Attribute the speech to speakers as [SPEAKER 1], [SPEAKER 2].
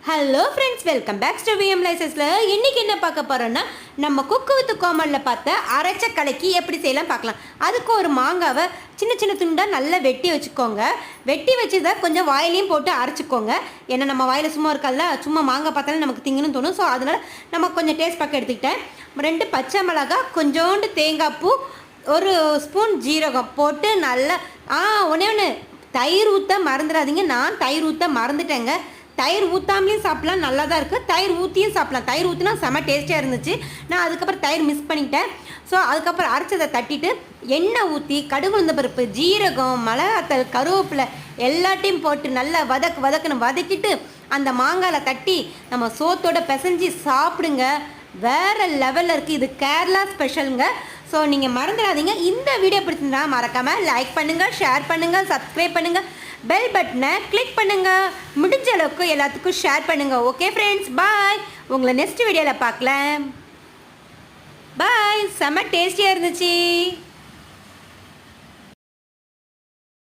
[SPEAKER 1] Hello friends, welcome back to VM லைசஸில். இன்றைக்கி என்ன பார்க்க போகிறோன்னா, நம்ம குக்கு வித்து கோமலில் பார்த்த அரைச்ச கலக்கி எப்படி செய்யலாம் பார்க்கலாம். அதுக்கு ஒரு மாங்காவை சின்ன சின்ன துண்டாக நல்லா வெட்டி வச்சுக்கோங்க. வெட்டி வச்சதை கொஞ்சம் வாயிலையும் போட்டு அரைச்சிக்கோங்க. ஏன்னா நம்ம வாயில் சும்மா இருக்காதுல்ல, சும்மா மாங்காய் பார்த்தாலும் நமக்கு திங்கணும்னு தோணும். ஸோ அதனால் நம்ம கொஞ்சம் டேஸ்ட் பார்க்க எடுத்துக்கிட்டேன். 2 பச்சை மிளகாய், கொஞ்சோண்டு தேங்காய் பூ, 1 ஸ்பூன் ஜீரகம் போட்டு நல்லா ஒன்று தயிர் ஊற்ற மறந்துடாதீங்க. நான் தயிர் ஊற்ற மறந்துட்டேங்க. தயிர் ஊற்றாமலையும் சாப்பிட்லாம், நல்லா தான் இருக்குது. தயிர் ஊற்றியும் சாப்பிட்லாம். தயிர் ஊற்றினா செம்ம டேஸ்டியாக இருந்துச்சு. நான் அதுக்கப்புறம் தயிர் மிஸ் பண்ணிட்டேன். ஸோ அதுக்கப்புறம் அரைச்சதை தட்டிட்டு எண்ணெய் ஊற்றி கடுகு உளுந்த பருப்பு, ஜீரகம், மிளகாத்தல், கருவேப்பிலை எல்லாத்தையும் போட்டு நல்லா வதக்குன்னு வதக்கிட்டு அந்த மாங்காயில் தட்டி நம்ம சோத்தோட பிசைஞ்சு சாப்பிடுங்க. வேறு லெவலில் இருக்குது. இது கேரளா ஸ்பெஷலுங்க. ஸோ நீங்கள் மறந்துடாதீங்க. இந்த வீடியோ பிடிச்சிருந்தா மறக்காமல் லைக் பண்ணுங்கள், ஷேர் பண்ணுங்கள், சப்ஸ்கிரைப் பண்ணுங்கள், பெல் பட்டனை கிளிக் பண்ணுங்கள். முடிஞ்ச அளவுக்கு எல்லாத்துக்கும் ஷேர் பண்ணுங்கள். ஓகே ஃப்ரெண்ட்ஸ், பாய். உங்களை நெக்ஸ்ட் வீடியோவில் பார்க்கலாம். பாய். செம்ம டேஸ்டியாக இருந்துச்சு.